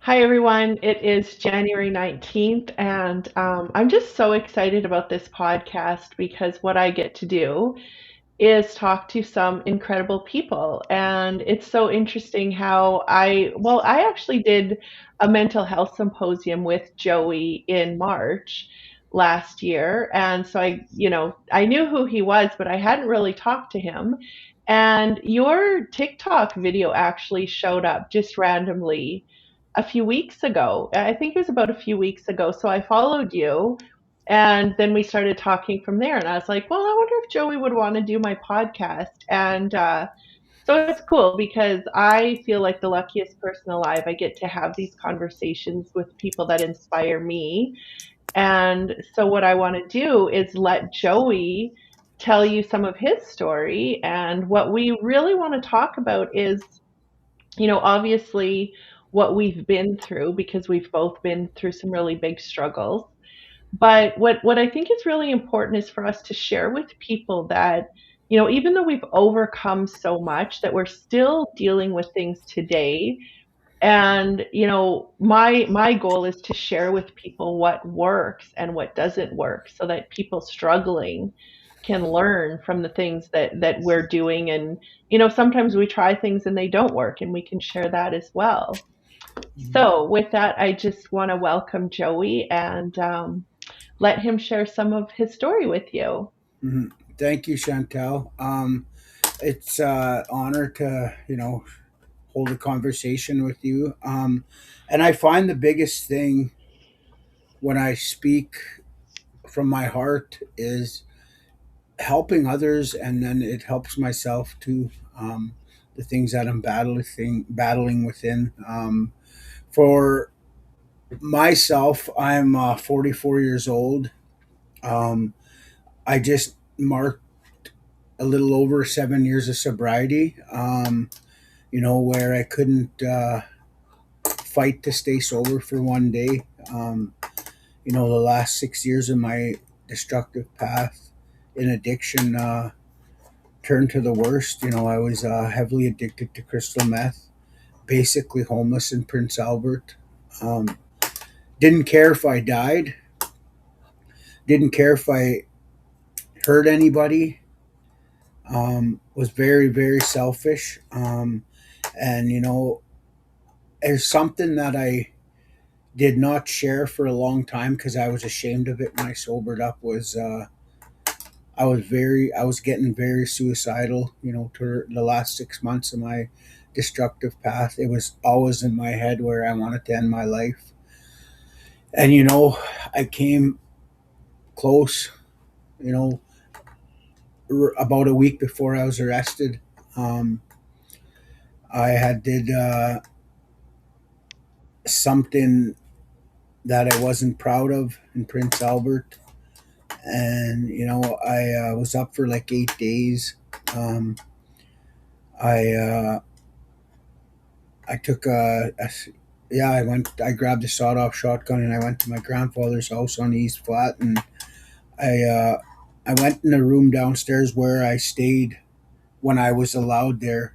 Hi, everyone. It is January 19th, and I'm just so excited about this podcast because what I get to do is talk to some incredible people. And it's so interesting how I actually did a mental health symposium with Joey in March last year. And so I knew who he was, but I hadn't really talked to him. And your TikTok video actually showed up just randomly a few weeks ago. I think it was about a few weeks ago. So I followed you and then we started talking from there. And I was like, well, I wonder if Joey would want to do my podcast. And so it's cool because I feel like the luckiest person alive. I get to have these conversations with people that inspire me. And so what I want to do is let Joey tell you some of his story. And what we really want to talk about is, obviously what we've been through because we've both been through some really big struggles. But what I think is really important is for us to share with people that, even though we've overcome so much, that we're still dealing with things today. And, my goal is to share with people what works and what doesn't work so that people struggling can learn from the things that we're doing. And, sometimes we try things and they don't work, and we can share that as well. So, with that, I just want to welcome Joey and let him share some of his story with you. Mhm. Thank you, Chantelle. It's an honor to hold a conversation with you. And I find the biggest thing when I speak from my heart is helping others, and then it helps myself too. The things that I'm battling within. For myself, I'm 44 years old. Um, I just marked a little over 7 years of sobriety. Where I couldn't fight to stay sober for one day. The last 6 years of my destructive path in addiction turned to the worst. I was heavily addicted to crystal meth, basically homeless in Prince Albert. Um, didn't care if I died, didn't care if I hurt anybody. Was very, very selfish. And, there's something that I did not share for a long time because I was ashamed of it when I sobered up was I was getting very suicidal, to the last 6 months of my destructive path. It was always in my head where I wanted to end my life. And I came close, you know, about a week before I was arrested. Um, I had did something that I wasn't proud of in Prince Albert, and I was up for like 8 days. Um, I I took yeah, I grabbed a sawed off shotgun and I went to my grandfather's house on the East Flat, and I uh, I went in a room downstairs where I stayed when I was allowed there,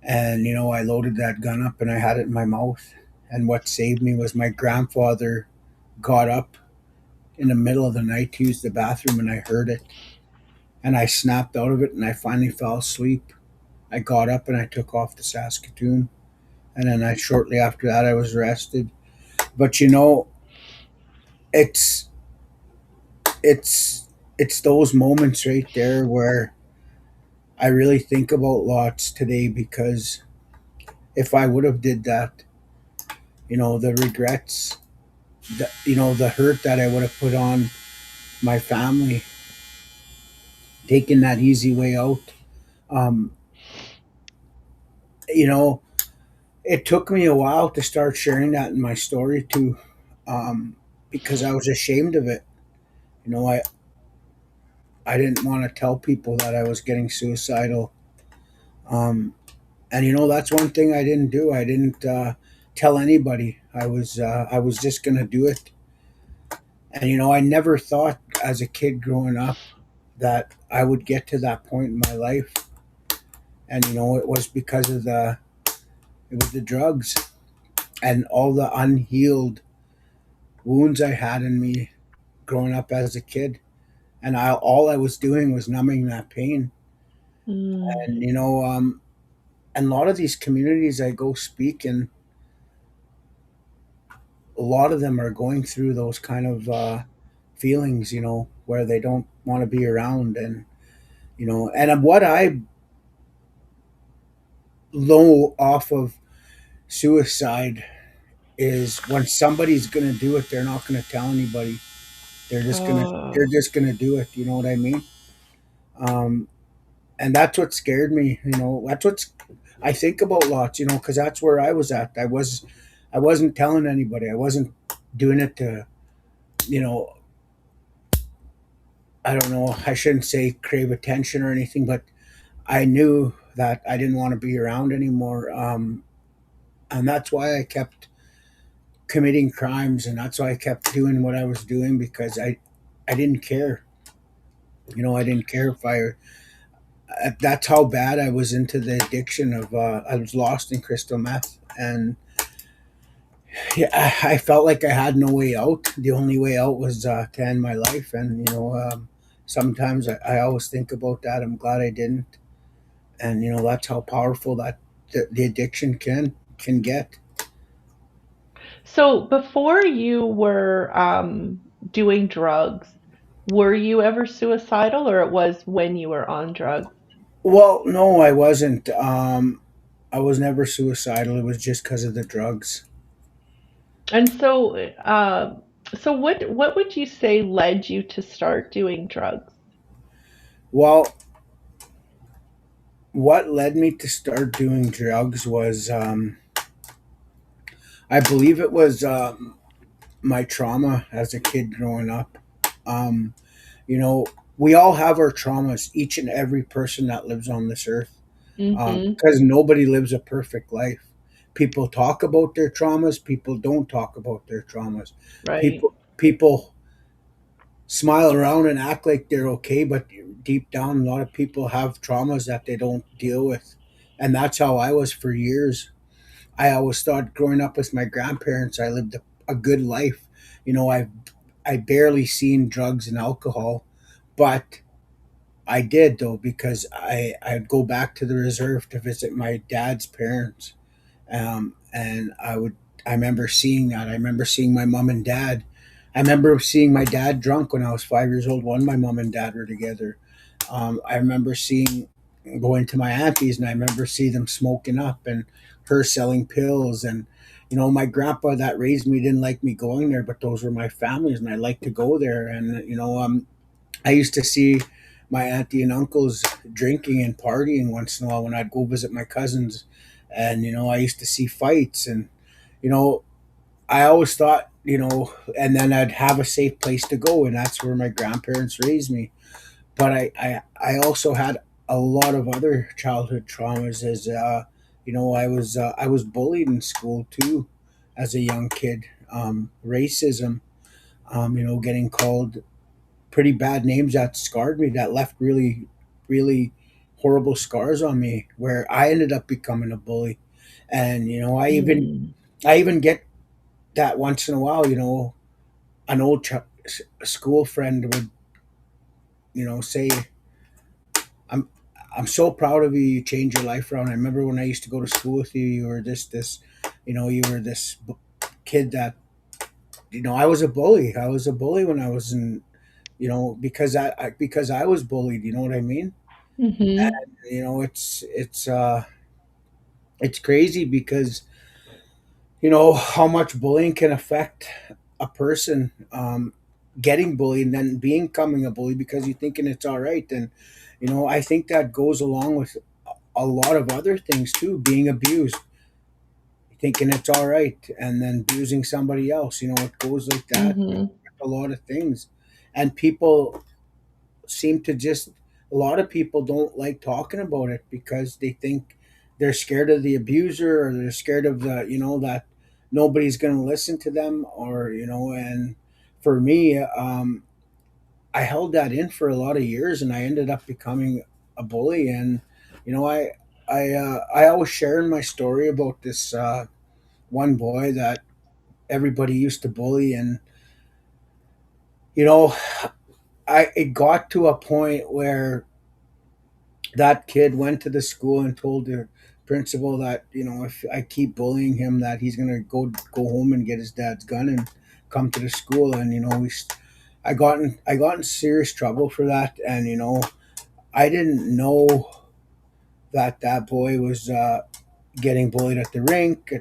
and I loaded that gun up and I had it in my mouth. And what saved me was my grandfather got up in the middle of the night to use the bathroom, and I heard it, and I snapped out of it and I finally fell asleep. I got up and I took off to Saskatoon, and then I shortly after that I was arrested. But it's it's it's those moments right there where I really think about lots today, because if I would have did that, the regrets, the hurt that I would have put on my family, taking that easy way out. Um, you know, it took me a while to start sharing that in my story too, because I was ashamed of it. You know, I I didn't want to tell people that I was getting suicidal. Um, and that's one thing I didn't do. I didn't tell anybody. I was just gonna do it. And I never thought as a kid growing up that I would get to that point in my life. And it was because of the drugs. and all the unhealed wounds I had in me growing up as a kid. And all I was doing was numbing that pain. Mm. And, and a lot of these communities I go speak in, a lot of them are going through those kind of feelings, where they don't want to be around. And what I know off of suicide is when somebody's going to do it, they're not going to tell anybody. They're Oh. just going to do it. You know what I mean? Um, and that's what scared me. That's what's I think about lots. Because that's where I was at. I wasn't telling anybody. I wasn't doing it to, you know, I don't know. I shouldn't say crave attention or anything, but I knew that I didn't want to be around anymore. And that's why I kept committing crimes, and that's why I kept doing what I was doing because I didn't care. I didn't care if I. That's how bad I was into the addiction of. I was lost in crystal meth, and yeah, I felt like I had no way out. The only way out was to end my life, and sometimes I always think about that. I'm glad I didn't, and that's how powerful that the addiction can get. So before you were doing drugs, were you ever suicidal, or it was when you were on drugs? Well, no, I wasn't. I was never suicidal. It was just because of the drugs. And so what would you say led you to start doing drugs? Well, what led me to start doing drugs was, I believe it was my trauma as a kid growing up. Um, you know, we all have our traumas, each and every person that lives on this earth, Mm-hmm. because nobody lives a perfect life. People talk about their traumas. People don't talk about their traumas. Right. People smile around and act like they're okay, but deep down, a lot of people have traumas that they don't deal with. And that's how I was for years. I always thought growing up with my grandparents, I lived a good life. I barely seen drugs and alcohol, but I did though because I'd go back to the reserve to visit my dad's parents, and I remember seeing that. I remember seeing my mom and dad. I remember seeing my dad drunk when I was 5 years old when my mom and dad were together. I remember seeing going to my auntie's, and I remember seeing them smoking up and her selling pills. And my grandpa that raised me didn't like me going there, but those were my families, and I liked to go there. And I used to see my auntie and uncles drinking and partying once in a while when I'd go visit my cousins. And I used to see fights, and you know I always thought, and then I'd have a safe place to go, and that's where my grandparents raised me. But I also had a lot of other childhood traumas. As I was bullied in school too as a young kid. Racism, getting called pretty bad names that scarred me, that left really, really horrible scars on me, where I ended up becoming a bully. And Mm. I even get that once in a while. An old school friend would say, I'm I'm so proud of you. You changed your life around. I remember when I used to go to school with you. You were this, you were this kid that, I was a bully. I was a bully when I was in, because I was bullied. You know what I mean? Mm-hmm. It's crazy because how much bullying can affect a person, getting bullied and then becoming a bully because you're thinking it's all right. And I think that goes along with a lot of other things too, being abused, thinking it's all right, and then abusing somebody else. It goes like that with Mm-hmm. a lot of things. And people seem to just a lot of people don't like talking about it because they think they're scared of the abuser, or they're scared of the that nobody's going to listen to them, or and for me, I held that in for a lot of years, and I ended up becoming a bully. And you know I I always share in my story about this, one boy that everybody used to bully, and you know, I it got to a point where that kid went to the school and told the principal that if I keep bullying him, that he's gonna go home and get his dad's gun and come to the school. And I got in serious trouble for that. And I didn't know that that boy was getting bullied at the rink.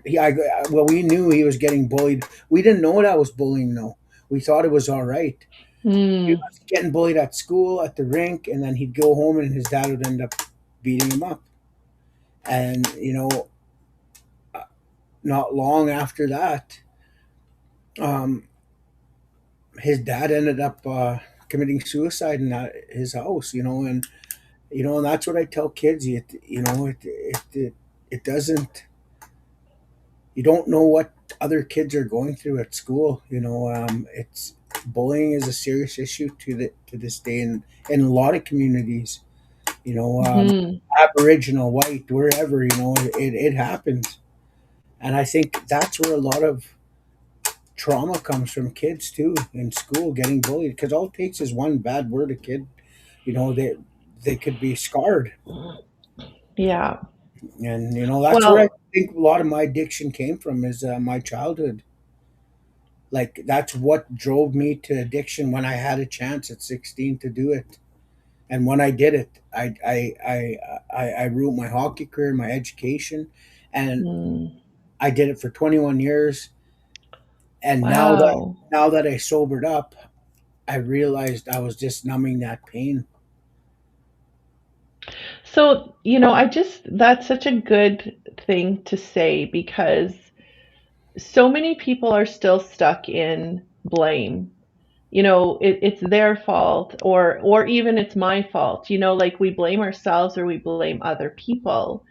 Well, we knew he was getting bullied. We didn't know that was bullying though. We thought it was all right. He Hmm. was getting bullied at school, at the rink, and then he'd go home and his dad would end up beating him up. And not long after that, um, his dad ended up committing suicide in his house. And that's what I tell kids. It doesn't. You don't know what other kids are going through at school. It's bullying is a serious issue to this day in a lot of communities. You know, um, Hmm. Aboriginal, white, wherever. It happens, and I think that's where a lot of trauma comes from kids too in school getting bullied, because all it takes is one bad word. A kid, they could be scarred. Yeah. And that's where I Well, think a lot of my addiction came from, is my childhood. Like, that's what drove me to addiction when I had a chance at 16 to do it. And when I did it, I ruined my hockey career, my education, and hmm. I did it for 21 years. And Wow. now that I sobered up, I realized I was just numbing that pain. So, that's such a good thing to say because so many people are still stuck in blame. It's their fault or even it's my fault. Like we blame ourselves or we blame other people.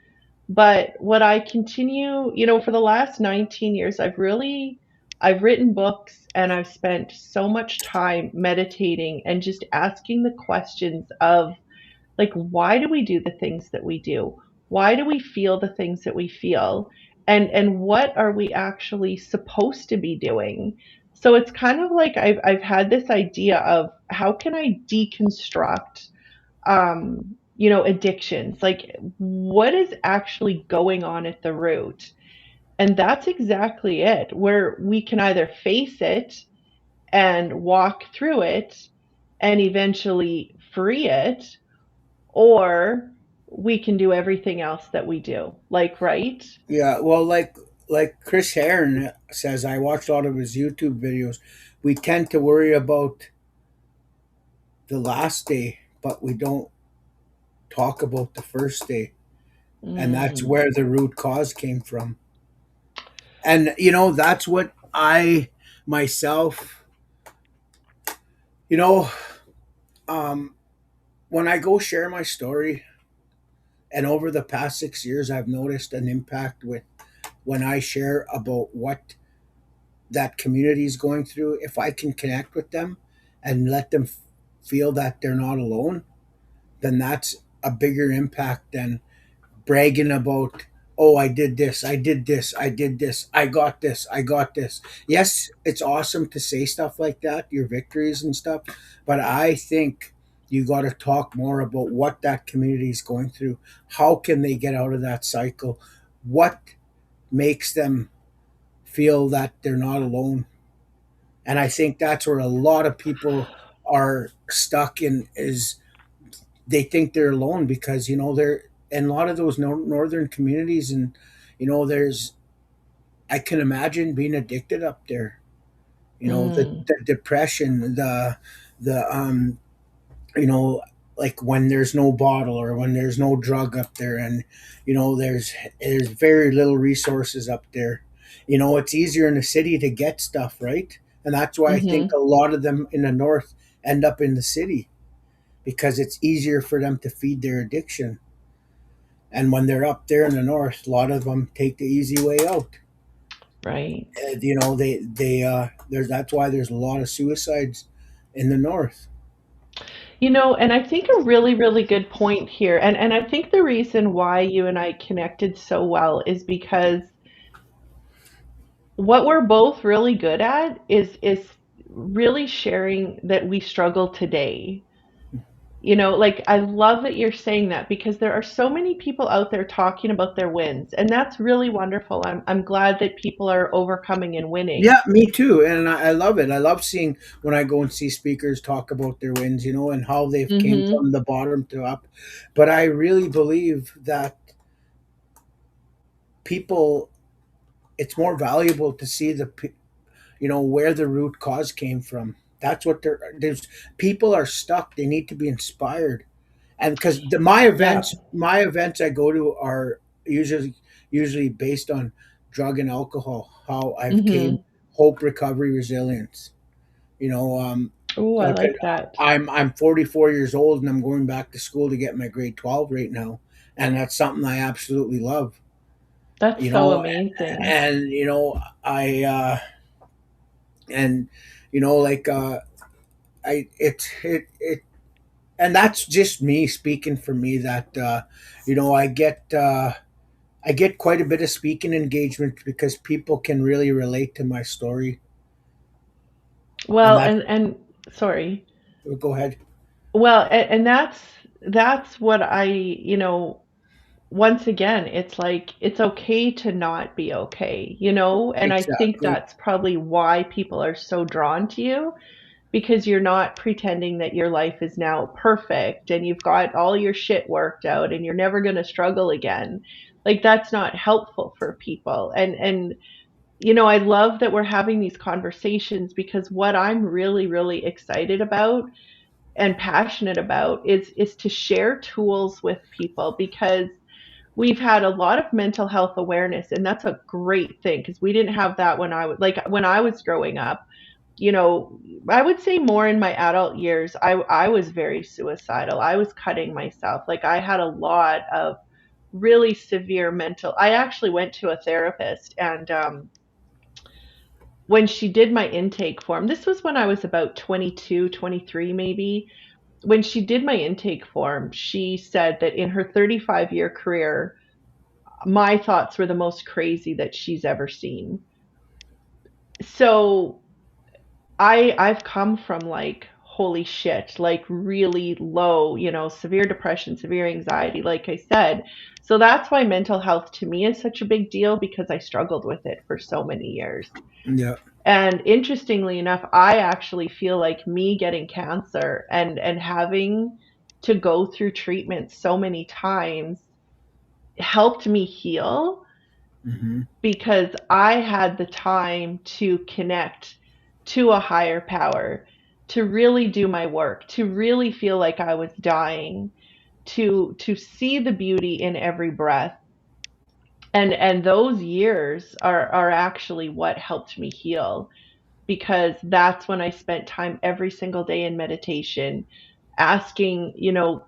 But what I continue, for the last 19 years, I've written books and I've spent so much time meditating and just asking the questions of like, why do we do the things that we do? Why do we feel the things that we feel? And what are we actually supposed to be doing? So it's kind of like I've had this idea of how can I deconstruct addictions? Like what is actually going on at the root? And that's exactly it, where we can either face it and walk through it and eventually free it, or we can do everything else that we do. Like, right? Yeah, well, like Chris Heron says, I watched a lot of his YouTube videos. We tend to worry about the last day, but we don't talk about the first day, and that's Mm, where the root cause came from. And that's what I myself, you know, um, when I go share my story, and over the past 6 years, I've noticed an impact with when I share about what that community is going through. If I can connect with them and let them feel that they're not alone, then that's a bigger impact than bragging about, oh, I did this, I did this, I did this, I got this, I got this. Yes, it's awesome to say stuff like that, your victories and stuff, but I think you got to talk more about what that community is going through. How can they get out of that cycle? What makes them feel that they're not alone? And I think that's where a lot of people are stuck in, is they think they're alone, because they're in a lot of those northern communities. And there's, I can imagine being addicted up there. mm, The depression, the you know like when there's no bottle or when there's no drug up there, and there's very little resources up there. It's easier in the city to get stuff, right? And that's why I think mm-hmm. a lot of them in the north end up in the city, because it's easier for them to feed their addiction. And when they're up there in the north, a lot of them take the easy way out. Right. There's that's why there's a lot of suicides in the north. And I think a really, really good point here, and I think the reason why you and I connected so well is because what we're both really good at is really sharing that we struggle today. You know, like I love that you're saying that because there are so many people out there talking about their wins, and that's really wonderful. I'm glad that people are overcoming and winning. Yeah, me too, and I love it. I love seeing when I go and see speakers talk about their wins, and how they've came Mhm. from the bottom to up. But I really believe that people, it's more valuable to see where the root cause came from. That's what there's people are stuck. They need to be inspired, and because my Yeah. events I go to are usually based on drug and alcohol. How I've came Mhm. hope, recovery, resilience. You know, Oh, I like like that. I'm 44 years old and I'm going back to school to get my grade 12 right now, and that's something I absolutely love. That's You so know, amazing. and I and like I it and that's just me speaking for me that I get quite a bit of speaking engagement because people can really relate to my story, and Well, that and sorry. go ahead. Well, and that's what once again, it's like it's okay to not be okay, and I think Exactly. that's probably why people are so drawn to you because you're not pretending that your life is now perfect and you've got all your shit worked out and you're never going to struggle again. Like that's not helpful for people. And I love that we're having these conversations because what I'm really really excited about and passionate about is to share tools with people because we've had a lot of mental health awareness and that's a great thing because we didn't have that when I was growing up. I would say more in my adult years, I was very suicidal. I was cutting myself. Like I had a lot of really severe mental. I actually went to a therapist, and when she did my intake form, this was when I was about 22, 23 maybe. When she did my intake form, she said that in her 35-year career, my thoughts were the most crazy that she's ever seen. So I've come from like holy shit, like really low, severe depression, severe anxiety, like I said. So that's why mental health to me is such a big deal because I struggled with it for so many years. Yeah. And interestingly enough, I actually feel like me getting cancer and having to go through treatment so many times helped me heal Hmm. because I had the time to connect to a higher power, to really do my work, to really feel like I was dying, to see the beauty in every breath. And those years are actually what helped me heal because that's when I spent time every single day in meditation, asking,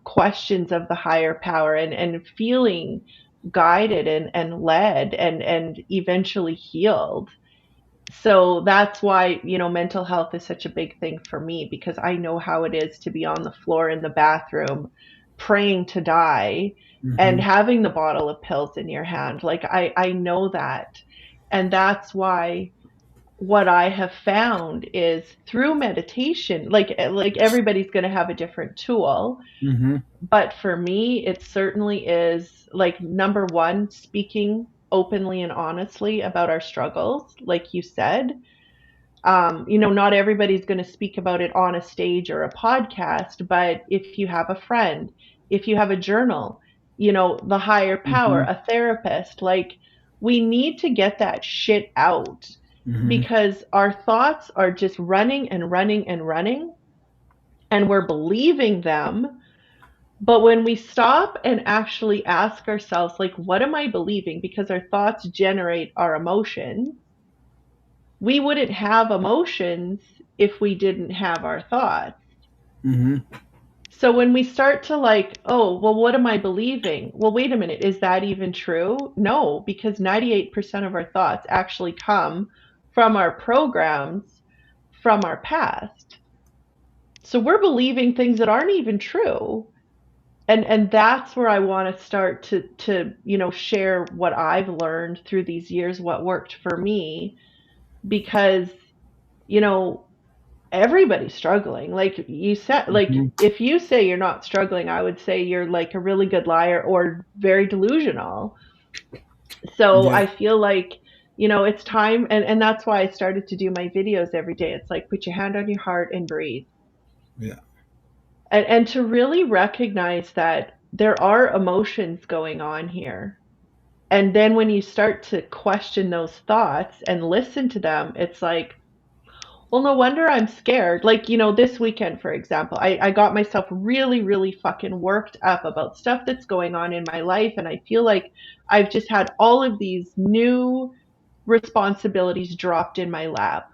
questions of the higher power and feeling guided and led and eventually healed. So that's why, mental health is such a big thing for me because I know how it is to be on the floor in the bathroom praying to die and Hmm. having the bottle of pills in your hand. Like I know that. And that's why what I have found is through meditation, like everybody's going to have a different tool, Hmm. but for me it certainly is like number 1 speaking openly and honestly about our struggles like you said. Not everybody's going to speak about it on a stage or a podcast, but if you have a friend, if you have a journal, the higher power, Hmm. a therapist, like we need to get that shit out Hmm. because our thoughts are just running and running and running and we're believing them. But when we stop and actually ask ourselves, like, what am I believing? Because our thoughts generate our emotions, we wouldn't have emotions if we didn't have our thoughts. Hmm. So when we start to like, oh, well, what am I believing? Well, wait a minute, is that even true? No, because 98% of our thoughts actually come from our programs from our past. So we're believing things that aren't even true. And that's where I want to start to share what I've learned through these years, what worked for me, because, you know, everybody's struggling. Like you said, like Hmm. if you say you're not struggling, I would say you're like a really good liar or very delusional. So Yeah, I feel like, it's time, and that's why I started to do my videos every day. It's like put your hand on your heart and breathe. yeah, And to really recognize that there are emotions going on here. And then when you start to question those thoughts and listen to them, it's like, well, no wonder I'm scared. Like, this weekend, for example, I got myself really, really fucking worked up about stuff that's going on in my life. And I feel like I've just had all of these new responsibilities dropped in my lap.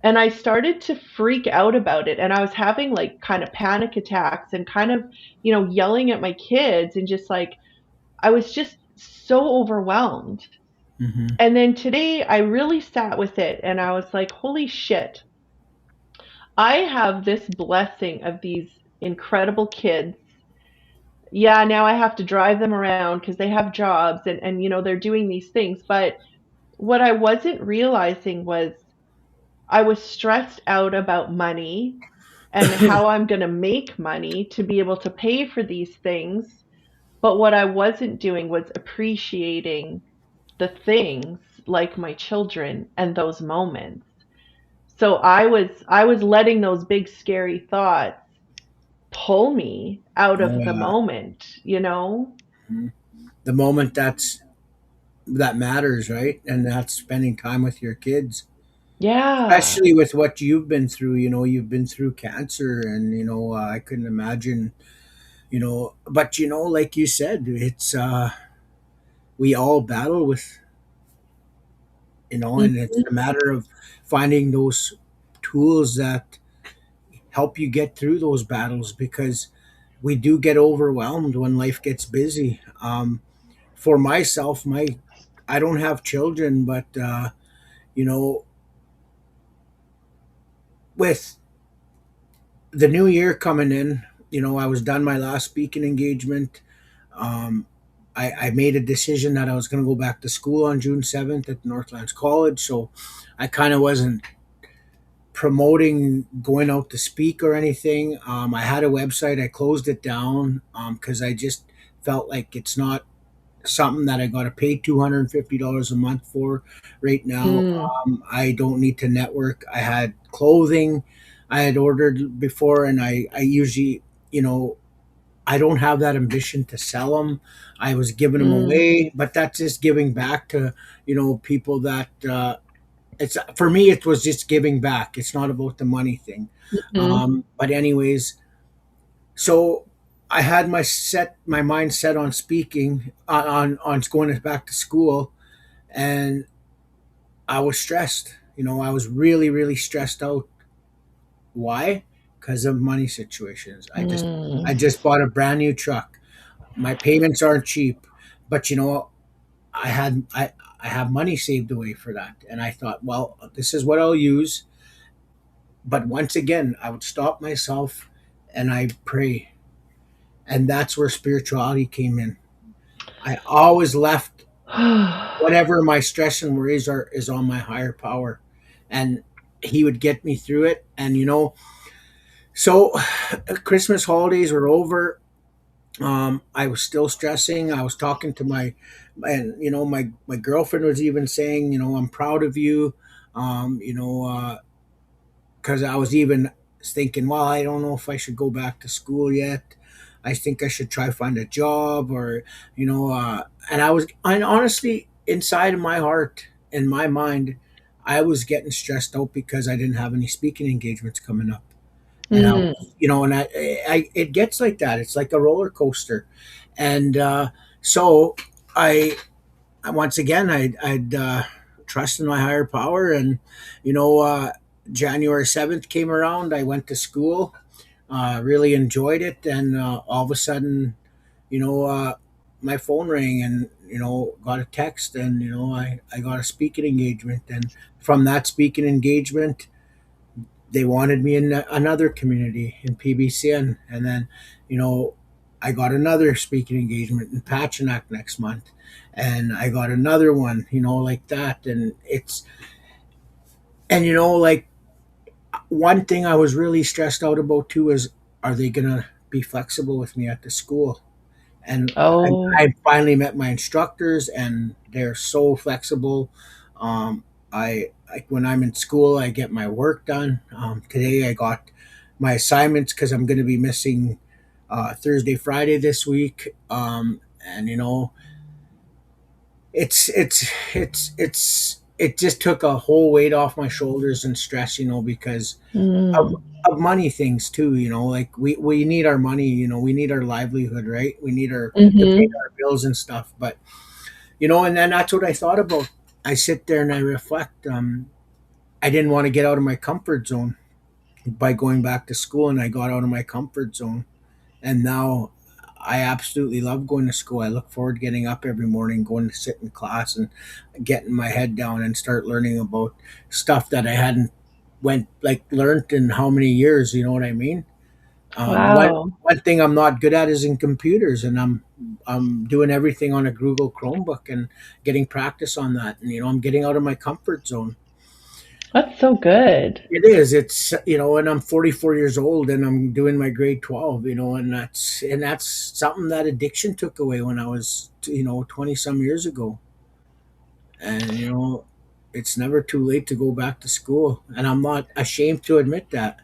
And I started to freak out about it. And I was having like kind of panic attacks and kind of, yelling at my kids and just like, I was just so overwhelmed. hmm, And then today I really sat with it and I was like, holy shit, I have this blessing of these incredible kids. Yeah, now I have to drive them around because they have jobs and they're doing these things. But what I wasn't realizing was I was stressed out about money and how I'm going to make money to be able to pay for these things. But what I wasn't doing was appreciating the things like my children and those moments. So I was letting those big scary thoughts pull me out oh of the yeah. moment. Mhm. The moment that matters, right? And that's spending time with your kids, Yeah. especially with what you've been through. You've been through cancer, and I couldn't imagine. But like you said, it's we all battle with, and it's a Mhm. matter of finding those tools that help you get through those battles, because we do get overwhelmed when life gets busy. For myself, I don't have children, but you know, with the new year coming in, I was done my last speaking engagement. Um, I made a decision that I was going to go back to school on June 7th at Northlands College. So I kind of wasn't promoting going out to speak or anything. I had a website, I closed it down because I just felt like it's not something that I got to pay $250 a month for right now. Mm. I don't need to network. I had clothing I had ordered before, and I usually, you know, I don't have that ambition to sell them. I was giving them Mm. away, but that's just giving back to, people that, it's for me, it was just giving back. It's not about the money thing. Mhm. But anyways, so I had my mind set on speaking, on going back to school, and I was stressed. I was really really stressed out. Why? Because of money situations. I Mm. just bought a brand new truck. My payments aren't cheap, but I had I have money saved away for that, and I thought, well, this is what I'll use. But once again, I would stop myself and I pray, and that's where spirituality came in. I always left whatever my stress and worries are is on my higher power, and he would get me through it. And so Christmas holidays were over. I was still stressing. I was talking to and my girlfriend was even saying, I'm proud of you. Because I was even thinking, well, I don't know if I should go back to school yet. I think I should try find a job, or and and honestly, inside of my heart, in my mind, I was getting stressed out because I didn't have any speaking engagements coming up. And I Mm. was, and it gets like that. It's like a roller coaster. And so I, once again, I'd trust in my higher power. And, you know, uh, January 7th came around. I went to school, really enjoyed it. And all of a sudden, you know, uh, my phone rang, and, got a text, and, I got a speaking engagement. And from that speaking engagement, they wanted me in another community in PBCN, and then, you know, I got another speaking engagement in Pachinak next month, and I got another one, like that, and And like one thing I was really stressed out about too is, are they gonna be flexible with me at the school? And Oh, I finally met my instructors, and they're so flexible. I like when I'm in school, I get my work done. Today I got my assignments because I'm going to be missing Thursday, Friday this week. And it just took a whole weight off my shoulders and stress, because of, mm, of money things too. Like we need our money. We need our livelihood, right? We need our to pay mm-hmm. our bills and stuff. But and then that's what I thought about. I sit there and I reflect. I didn't want to get out of my comfort zone by going back to school, and I got out of my comfort zone, and now I absolutely love going to school. I look forward to getting up every morning, going to sit in class, and getting my head down and start learning about stuff that I hadn't went like learned in how many years. You know what I mean? Wow. One thing I'm not good at is in computers, and I'm doing everything on a Google Chromebook and getting practice on that. And I'm getting out of my comfort zone. That's so good. It is. It's and I'm 44 years old, and I'm doing my grade 12. And that's something that addiction took away when I was 20 some years ago. And it's never too late to go back to school, and I'm not ashamed to admit that.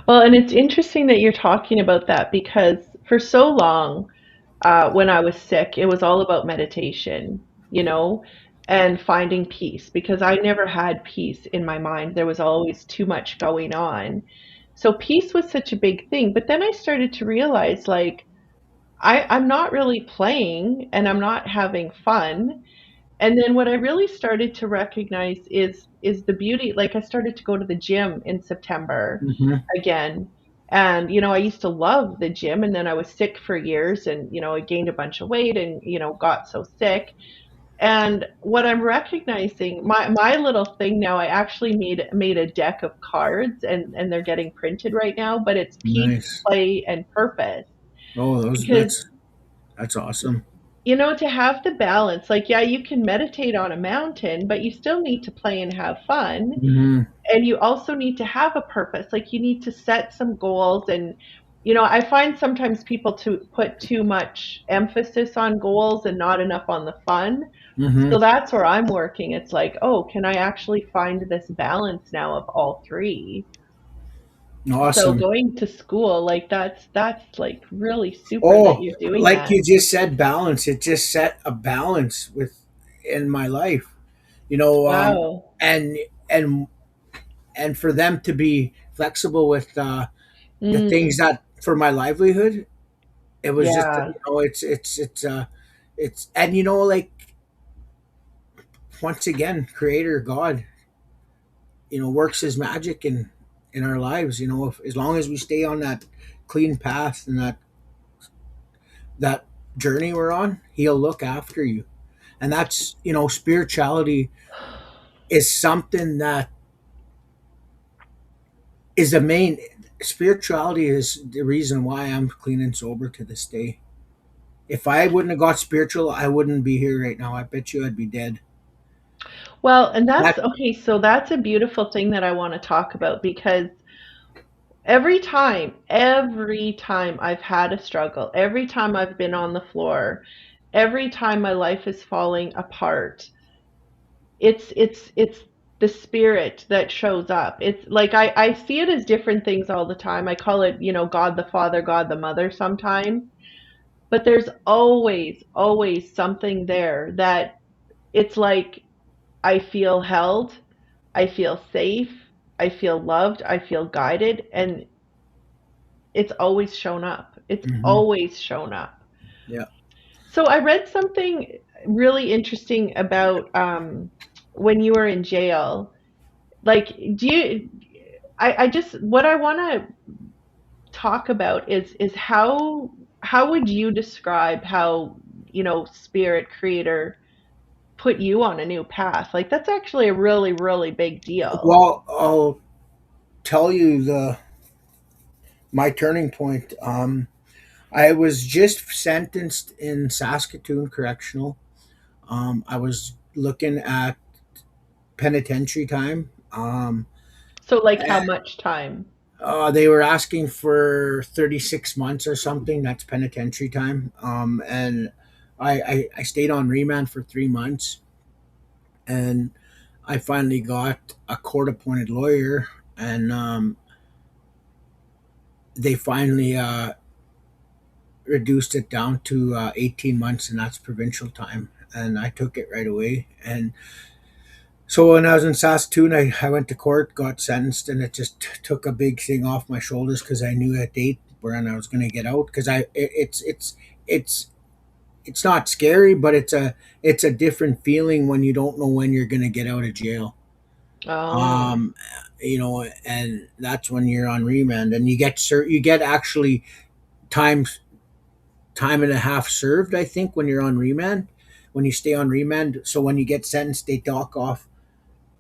Well, and it's interesting that you're talking about that because for so long, when I was sick, it was all about meditation, you know, and finding peace because I never had peace in my mind. There was always too much going on. So peace was such a big thing. But then I started to realize like I'm not really playing and I'm not having fun. And then what I really started to recognize is the beauty. Like I started to go to the gym in September Hmm. again. And I used to love the gym and then I was sick for years and I gained a bunch of weight and got so sick. And what I'm recognizing, my little thing now, I actually made a deck of cards and they're getting printed right now, but it's peace, Nice. play, and purpose. Oh, Because that's awesome. to have the balance, like, yeah, you can meditate on a mountain, but you still need to play and have fun. Hmm. And you also need to have a purpose. Like, you need to set some goals. And, I find sometimes people to put too much emphasis on goals and not enough on the fun. So Hmm. that's where I'm working. It's like, oh, can I actually find this balance now of all three? So Awesome. going to school, like that's like really super that Oh, you're doing like that. you just said, balance. It just set a balance with in my life, you know, um, Wow. and and and for them to be flexible with the things Mm, that for my livelihood, it was just yeah. it's and like once again, Creator God, works His magic in our lives. If, as long as we stay on that clean path and that journey we're on, He'll look after you. And that's spirituality is something that is the main spirituality is the reason why I'm clean and sober to this day. If I wouldn't have got spiritual, I wouldn't be here right now. I bet you I'd be dead. Well, and that's That. okay. So that's a beautiful thing that I want to talk about because every time I've had a struggle, every time I've been on the floor, every time my life is falling apart, it's the spirit that shows up. It's like I see it as different things all the time. I call it, God the Father, God the Mother sometimes, but there's always something there that it's like I feel held, I feel safe, I feel loved, I feel guided, and it's always shown up. It's Hmm. always shown up. Yeah. So I read something really interesting about when you were in jail. Like, I just, what I want to talk about is how would you describe how, spirit creator put you on a new path? Like, that's actually a really, really big deal. Well, I'll tell you the my turning point. I was just sentenced in Saskatoon Correctional. I was looking at penitentiary time. Um, So like how much time? they were asking for 36 months or something. That's penitentiary time. And I stayed on remand for 3 months, and I finally got a court appointed lawyer, and they finally reduced it down to 18 months, and that's provincial time. And I took it right away. And so when I was in Saskatoon, I went to court, got sentenced, and it just took a big thing off my shoulders because I knew a date when I was going to get out. Because it's it's not scary, but it's a different feeling when you don't know when you're going to get out of jail. Oh. Um, and that's when you're on remand, and you get actually time time and a half served. I think when you're on remand, when you stay on remand. So when you get sentenced, they dock off.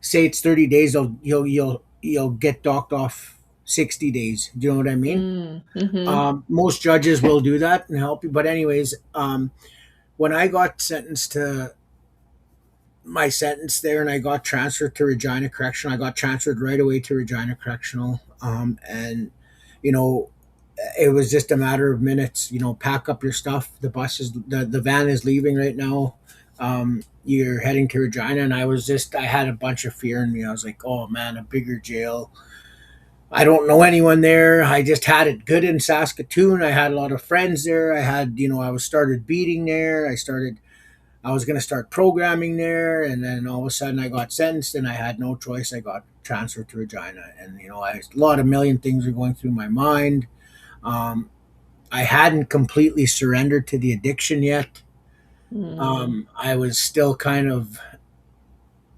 Say it's 30 days, you'll get docked off 60 days. Do you know what I mean? Mm. Mm-hmm. Most judges will do that and help you. But anyways, when I got sentenced to my sentence there and I got transferred to Regina Correctional, I got transferred right away to Regina Correctional. And you know, it was just a matter of minutes. Pack up your stuff. The van is leaving right now. You're heading to Regina, and I had a bunch of fear in me. I was like, oh man, a bigger jail. I don't know anyone there. I just had it good in Saskatoon. I had a lot of friends there. I was started beating there. I was going to start programming there, and then all of a sudden I got sentenced, and I had no choice. I got transferred to Regina, and a lot of million things were going through my mind. Um, I hadn't completely surrendered to the addiction yet. Mm. I was still kind of,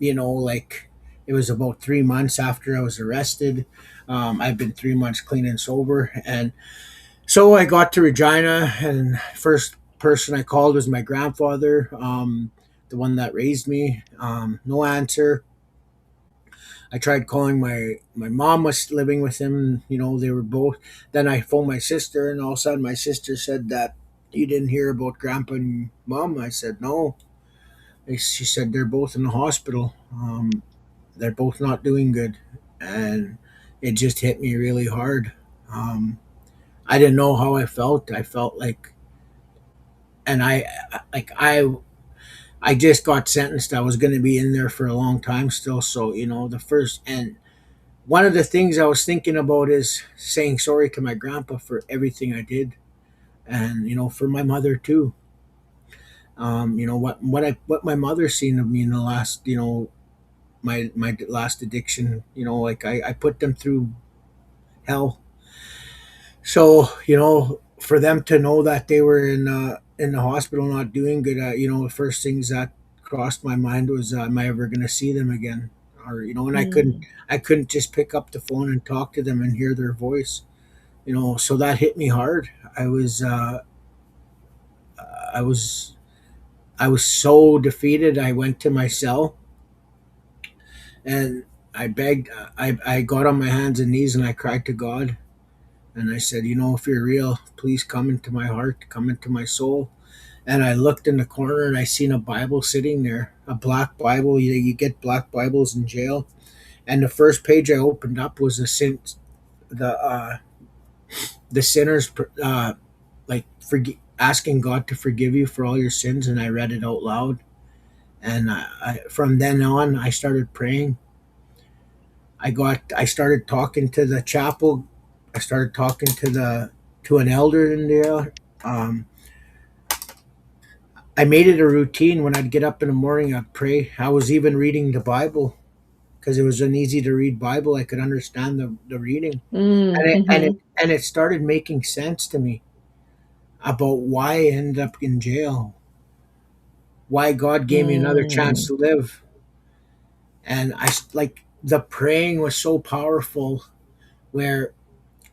like it was about 3 months after I was arrested. I've been 3 months clean and sober. And so I got to Regina, and first person I called was my grandfather, the one that raised me. No answer. I tried calling my mom was living with him. They were both. Then I phoned my sister, and all of a sudden my sister said that you didn't hear about grandpa and mom. I said no. She said they're both in the hospital. They're both not doing good, and it just hit me really hard. Um, I didn't know how I felt. I felt like, and like I just got sentenced. I was going to be in there for a long time still. So the first and one of the things I was thinking about is saying sorry to my grandpa for everything I did, and for my mother too. What my mother seen of me in the last, my last addiction. Like I put them through hell. So for them to know that they were in the hospital not doing good, the first things that crossed my mind was, am I ever going to see them again? Or and Mm. I couldn't just pick up the phone and talk to them and hear their voice. So that hit me hard. I was I was so defeated. I went to my cell, and I begged. I got on my hands and knees and I cried to God, and I said, if you're real, please come into my heart, come into my soul. And I looked in the corner and I seen a Bible sitting there, a black Bible. You get black Bibles in jail, and the first page I opened up was the the sinners, like asking God to forgive you for all your sins, and I read it out loud. And from then on, I started praying. I started talking to the chapel. I started talking to an elder in there. Um, I made it a routine when I'd get up in the morning. I'd pray. I was even reading the Bible because it was an easy to read Bible. I could understand the reading, Mm. and Mm-hmm. it started making sense to me about why I ended up in jail, why God gave me another chance Mm. to live. And like the praying was so powerful, where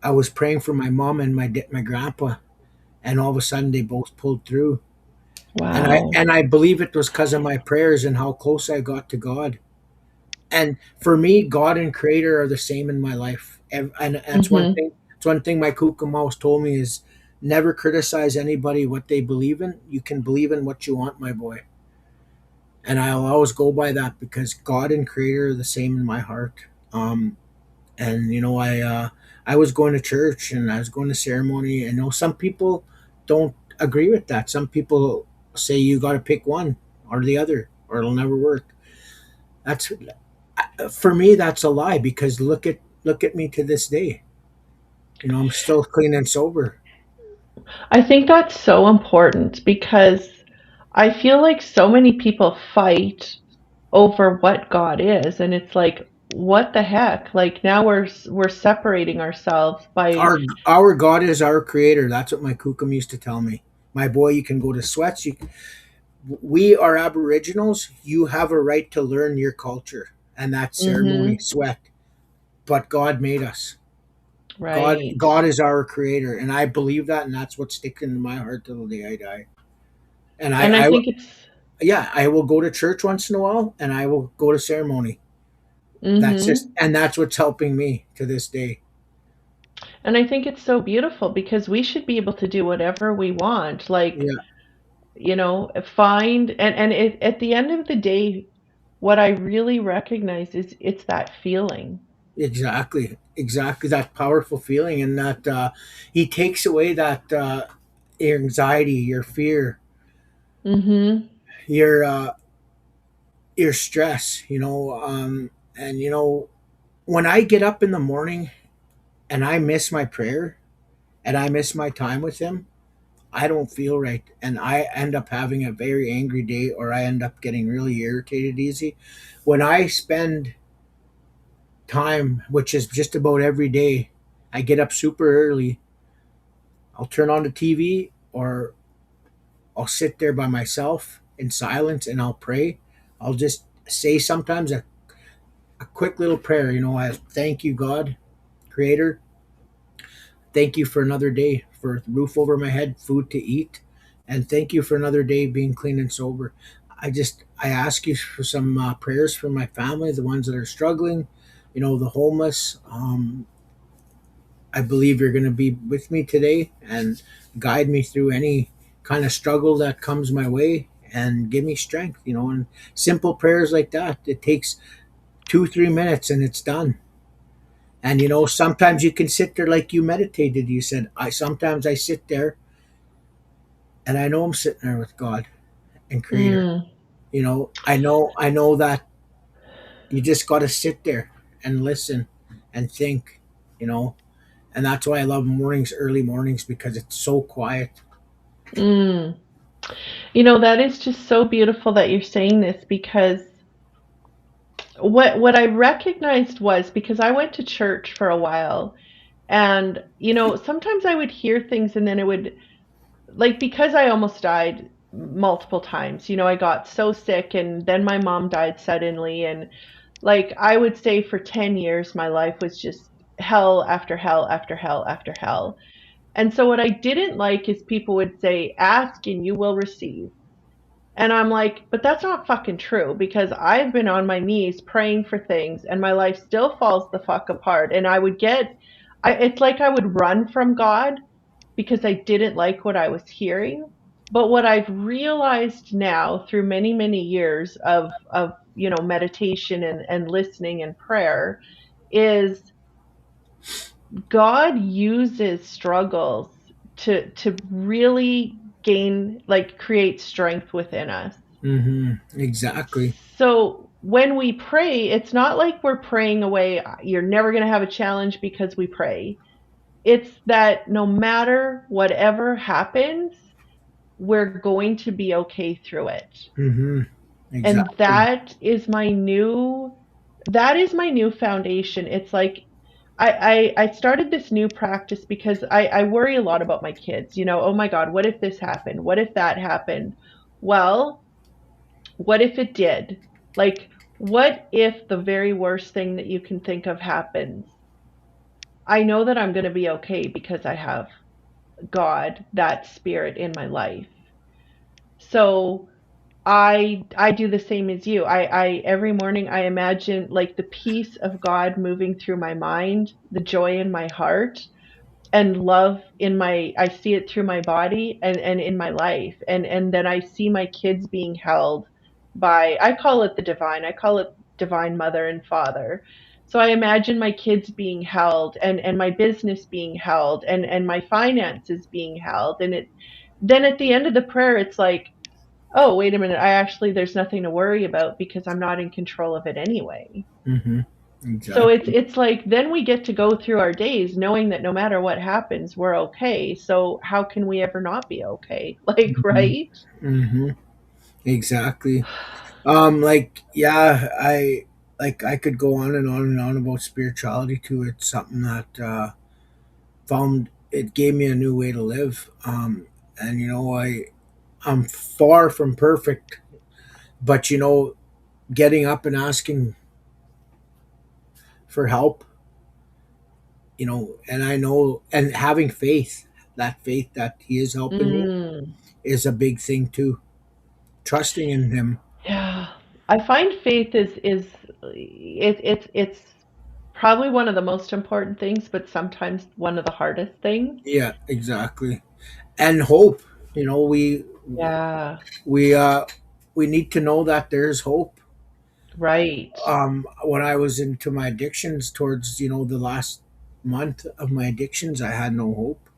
I was praying for my mom and my grandpa, and all of a sudden they both pulled through. And I Wow. and I believe it was because of my prayers and how close I got to God. And for me, God and Creator are the same in my life. And that's one Mm-hmm. thing. That's one thing my Kuka Mouse told me is never criticize anybody what they believe in. You can believe in what you want, my boy. and I'll always go by that because God and Creator are the same in my heart. And I was going to church and I was going to ceremony, and some people don't agree with that. Some people say you got to pick one or the other, or it'll never work. That's For me, that's a lie because look at me to this day. I'm still clean and sober. I think that's so important because I feel like so many people fight over what God is, and it's like, what the heck? Like now we're separating ourselves by. Our God is our creator. That's what my kookum used to tell me. My boy, you can go to sweats. We are Aboriginals. You have a right to learn your culture, and that's ceremony, Mhm. sweat. But God made us. Right. God is our creator, and I believe that, and that's what's sticking in my heart till the day I die. And And I think it's. yeah, I will go to church once in a while, and I will go to ceremony. Mhm. And that's what's helping me to this day. And I think it's so beautiful because we should be able to do whatever we want. Like, Yeah, find and at the end of the day, what I really recognize is it's that feeling. exactly that powerful feeling, and that he takes away that anxiety, your fear, Mhm. your your stress. And when I get up in the morning and I miss my prayer and I miss my time with him, I don't feel right, and I end up having a very angry day, or I end up getting really irritated easy. When I spend time, which is just about every day, I get up super early. I'll turn on the TV, or I'll sit there by myself in silence and I'll pray. I'll just say sometimes a quick little prayer. I thank you, God, Creator. Thank you for another day, for the roof over my head, food to eat, and thank you for another day being clean and sober. I ask you for some prayers for my family, the ones that are struggling, the homeless. I believe you're going to be with me today and guide me through any kind of struggle that comes my way and give me strength. And simple prayers like that, it takes 2 3 minutes and it's done. And sometimes you can sit there like you meditated. You said, I sometimes I sit there and I know I'm sitting there with God and Creator. Mm. I know that you just got to sit there and listen and think. You know, and that's why I love mornings, early mornings, because it's so quiet. Mm. That is just so beautiful that you're saying this because what I recognized was because I went to church for a while, and sometimes I would hear things and then it would, like, because I almost died multiple times. I got so sick and then my mom died suddenly, and like I would say for 10 years my life was just hell after hell after hell after hell. And so what I didn't like is people would say, ask and you will receive. And I'm like, but that's not fucking true because I've been on my knees praying for things and my life still falls the fuck apart. And it's like I would run from God because I didn't like what I was hearing. But what I've realized now through many, many years of meditation and listening and prayer is God uses struggles to really create strength within us. Exactly. So when we pray, it's not like we're praying away, you're never going to have a challenge because we pray. It's that no matter whatever happens, we're going to be okay through it. hmm And Exactly. that is my new foundation. It's like I started this new practice because I worry a lot about my kids. Oh my God, what if this happened? What if that happened? Well, what if it did? Like, what if the very worst thing that you can think of happens? I know that I'm going to be okay because I have God, that spirit in my life. So I do the same as you. I every morning I imagine like the peace of God moving through my mind, the joy in my heart, and love I see it through my body and in my life. And then I see my kids being held, by, I call it the divine, I call it divine mother and father. So I imagine my kids being held, and my business being held, and my finances being held. And it, then at the end of the prayer, it's like, oh, wait a minute, I actually, there's nothing to worry about because I'm not in control of it anyway. Mm-hmm. So it's Exactly. it's like then we get to go through our days knowing that no matter what happens, we're okay. So how can we ever not be okay? Like, Mm-hmm. right? Mm-hmm. Exactly. Like, yeah, I could go on and on and on about spirituality too. It's something that found it gave me a new way to live. And I'm far from perfect, but getting up and asking for help, and I know, and having faith, that faith that he is helping me Mm, is a big thing too. Trusting in him. yeah. I find faith is it's probably one of the most important things, but sometimes one of the hardest things. Yeah, exactly. And hope. You know, Yeah, we uh we need to know that there's hope. right. When I was into my addictions towards, the last month of my addictions, I had no hope.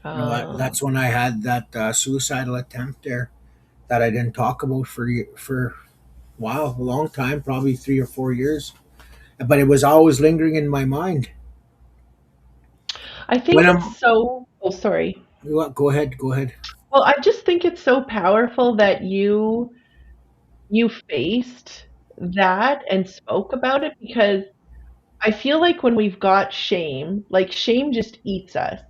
Uh, That's when I had that suicidal attempt there that I didn't talk about for wow, a long time, probably 3 or 4 years. But it was always lingering in my mind. I When think it's so, oh, sorry. go ahead, go ahead. Well, I just think it's so powerful that you faced that and spoke about it, because I feel like when we've got shame, like shame just eats us.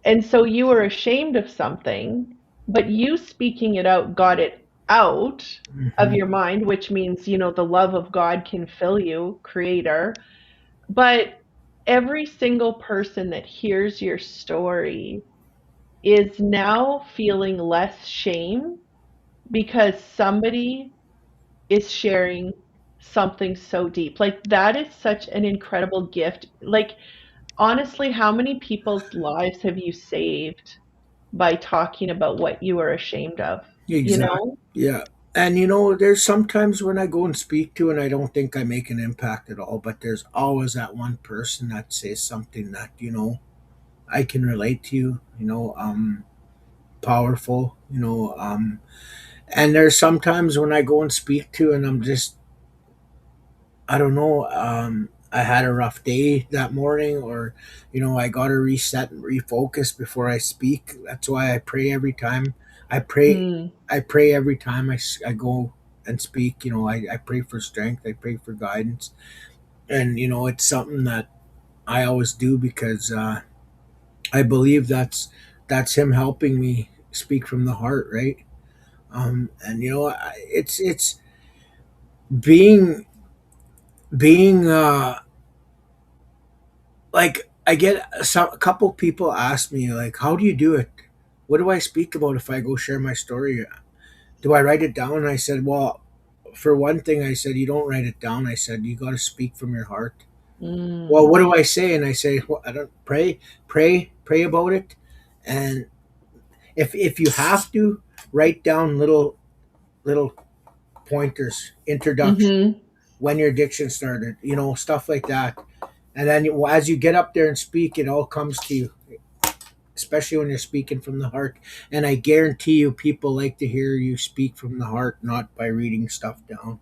And so you were ashamed of something, but you speaking it out got it out of Hmm. your mind, which means, the love of God can fill you, creator. But every single person that hears your story is now feeling less shame because somebody is sharing something so deep. Like that is such an incredible gift. Like honestly, how many people's lives have you saved by talking about what you are ashamed of? You Exactly. know? Yeah. And there's sometimes when I go and speak to, and I don't think I make an impact at all, but there's always that one person that says something that, I can relate to, powerful, and there's sometimes when I go and speak to, and I'm just, I don't know, I had a rough day that morning, or, I got to reset and refocus before I speak. That's why I pray every time. I pray, Mm. I pray every time I go and speak. I pray for strength. I pray for guidance. And, it's something that I always do because I believe that's him helping me speak from the heart, right? And, it's being like I get a couple people ask me like, how do you do it? What do I speak about if I go share my story? Do I write it down? And I said, well, for one thing, I said, you don't write it down. I said, you got to speak from your heart. Well, Mm. what do I say? And I say, well, I don't pray about it. And if you have to, write down little pointers, introduction, Mhm. when your addiction started, stuff like that. And then as you get up there and speak, it all comes to you, especially when you're speaking from the heart. And I guarantee you, people like to hear you speak from the heart, not by reading stuff down.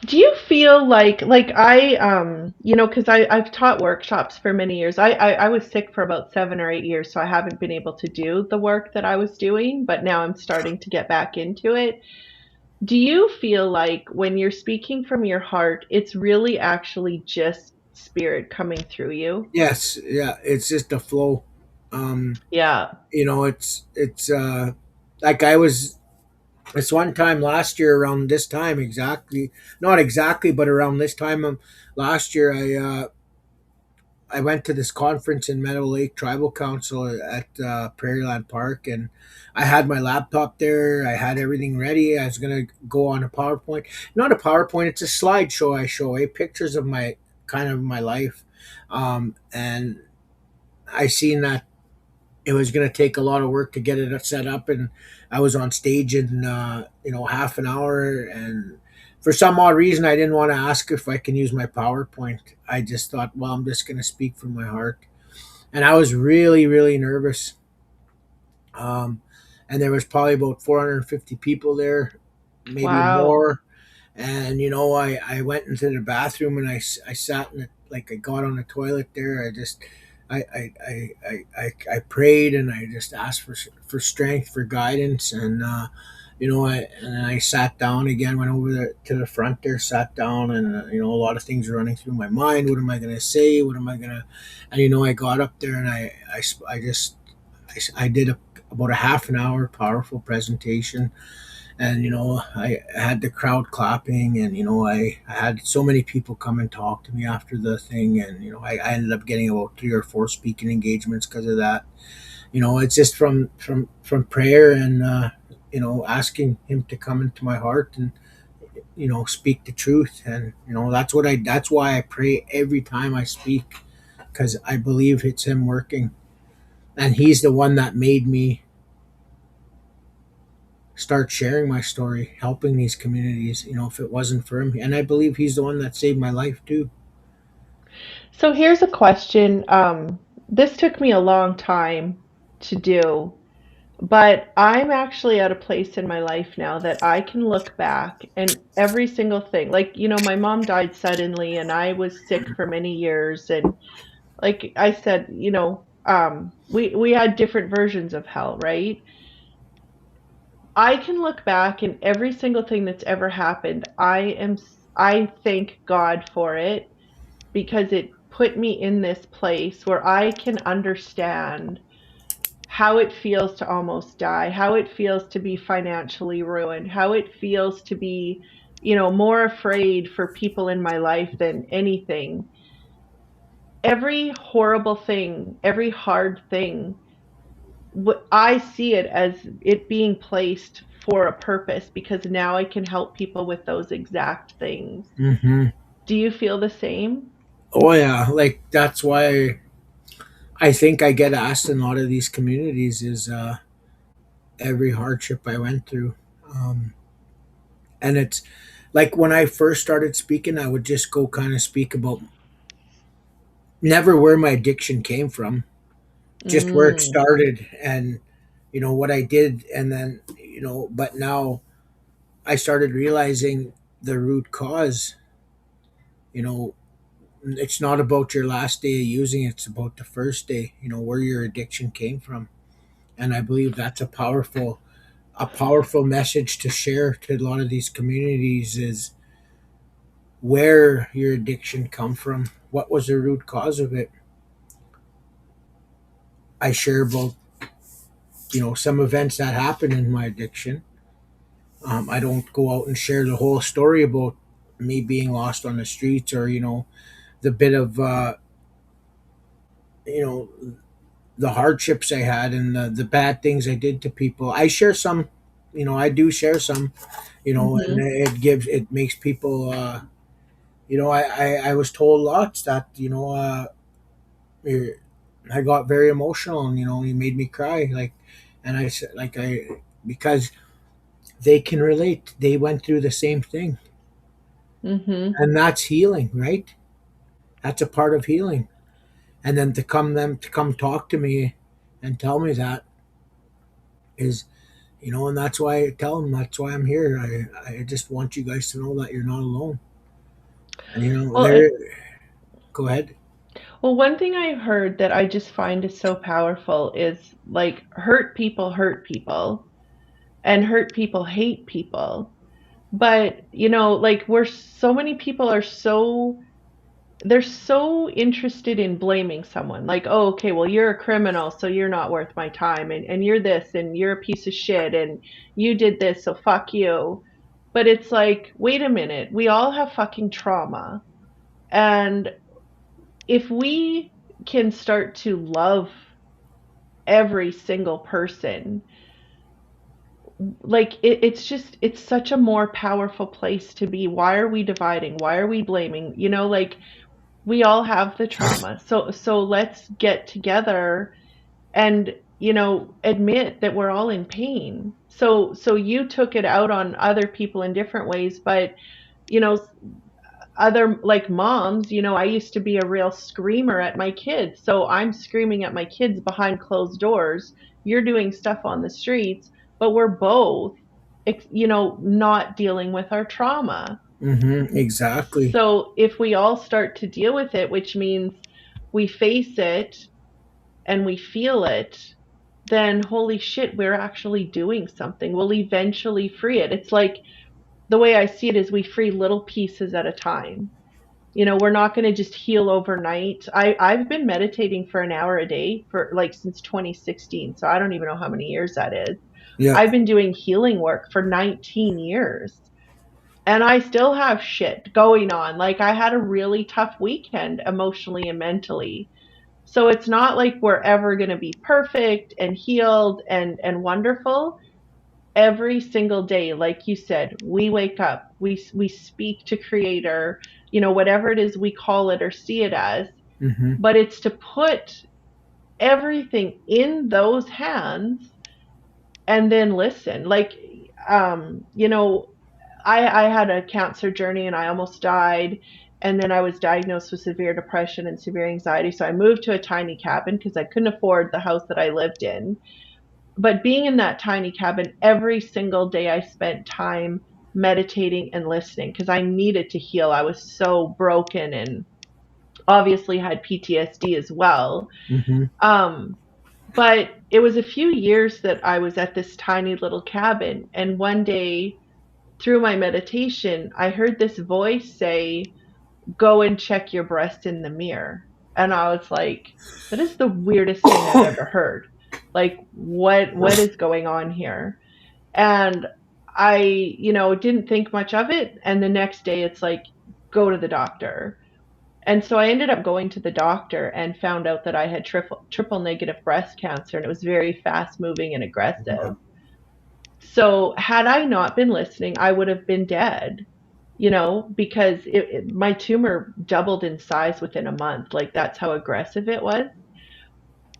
Do you feel like I because I've taught workshops for many years. I was sick for about 7 or 8 years, so I haven't been able to do the work that I was doing, but now I'm starting to get back into it. Do you feel like when you're speaking from your heart, it's really actually just spirit coming through you? Yes, yeah, it's just a flow. Um, Yeah. it's like I was this one time last year around this time exactly, not exactly, but around this time last year, I went to this conference in Meadow Lake Tribal Council at Prairieland Park, and I had my laptop there. I had everything ready. I was gonna go on a PowerPoint, not a PowerPoint. It's a slideshow. I show pictures of my kind of my life, and I seen that it was going to take a lot of work to get it set up, and I was on stage in half an hour, and for some odd reason I didn't want to ask if I can use my PowerPoint. I just thought, well, I'm just going to speak from my heart, and I was really really nervous. um, and there was probably about 450 people there, maybe Wow. more. And I went into the bathroom, and I sat in it, like I got on the toilet there. I just I prayed, and I just asked for strength, for guidance. And I sat down again, went over to the front there, sat down, and a lot of things were running through my mind. What am I going to say? What am I going to? And I got up there, and I did about a half an hour powerful presentation. And I had the crowd clapping, and I had so many people come and talk to me after the thing. And I ended up getting about 3 or 4 speaking engagements because of that. It's just from prayer, and asking him to come into my heart, and speak the truth. And that's why I pray every time I speak, because I believe it's him working, and he's the one that made me start sharing my story, helping these communities. If it wasn't for him, and I believe he's the one that saved my life too. So here's a question. This took me a long time to do, but I'm actually at a place in my life now that I can look back and every single thing, like, my mom died suddenly and I was sick for many years. And like I said, we had different versions of hell, right? I can look back and every single thing that's ever happened, I thank God for it because it put me in this place where I can understand how it feels to almost die, how it feels to be financially ruined, how it feels to be, more afraid for people in my life than anything. Every horrible thing, every hard thing, I see it as it being placed for a purpose because now I can help people with those exact things. Hmm. Do you feel the same? Oh yeah, like that's why I think I get asked in a lot of these communities is every hardship I went through. And it's like when I first started speaking, I would just go kind of speak about never where my addiction came from, just where it Mm, started, and what I did. And then but now I started realizing the root cause. you know it's not about your last day of using it, it's about the first day, where your addiction came from. And I believe that's a powerful message to share to a lot of these communities is where your addiction come from, what was the root cause of it. I share about some events that happened in my addiction. I don't go out and share the whole story about me being lost on the streets, or the bit of you know the hardships I had, and the bad things I did to people. I share some, I do share some, and mhm, it makes people, I was told lots that, eh, I got very emotional, and, you made me cry. Like, and I said, like, because they can relate. They went through the same thing, mhm. and that's healing, right? That's a part of healing. And then to come talk to me and tell me that is, and that's why I tell them, that's why I'm here. I just want you guys to know that you're not alone. And Well, there. Go ahead. one thing I heard that I just find is so powerful is like hurt people, and hurt people hate people. But, like we're so many people are so they're so interested in blaming someone. Like, oh, okay, well, you're a criminal, so you're not worth my time, and you're this, and you're a piece of shit, and you did this, so fuck you. But it's like, wait a minute, we all have fucking trauma. And if we can start to love every single person, like it's such a more powerful place to be. Why are we dividing? Why are we blaming? Like we all have the trauma. So let's get together and admit that we're all in pain. So you took it out on other people in different ways, but you know, other like moms, I used to be a real screamer at my kids. So I'm screaming at my kids behind closed doors. You're doing stuff on the streets, but we're both, not dealing with our trauma. Exactly. So if we all start to deal with it, which means we face it and we feel it, then holy shit, we're actually doing something. We'll eventually free it. It's like the way I see it is we free little pieces at a time. We're not going to just heal overnight. I've been meditating for an hour a day for like since 2016. So I don't even know how many years that is. Yeah. I've been doing healing work for 19 years and I still have shit going on. Like I had a really tough weekend emotionally and mentally. So it's not like we're ever going to be perfect and healed and wonderful. Every single day, like you said, we wake up, we speak to creator, whatever it is we call it or see it as, Hmm. but it's to put everything in those hands and then listen. Like um, you know, I had a cancer journey and I almost died. And then I was diagnosed with severe depression and severe anxiety. So I moved to a tiny cabin because I couldn't afford the house that I lived in. But being in that tiny cabin, every single day I spent time meditating and listening because I needed to heal. I was so broken and obviously had PTSD as well. Hmm. Um, but it was a few years that I was at this tiny little cabin. And one day through my meditation, I heard this voice say, go and check your breast in the mirror. And I was like, that is the weirdest thing I've ever heard. Like what is going on here? And I, didn't think much of it. And the next day it's like, go to the doctor. And so I ended up going to the doctor and found out that I had triple negative breast cancer and it was very fast moving and aggressive. Wow. So had I not been listening, I would have been dead, because my tumor doubled in size within a month. Like that's how aggressive it was.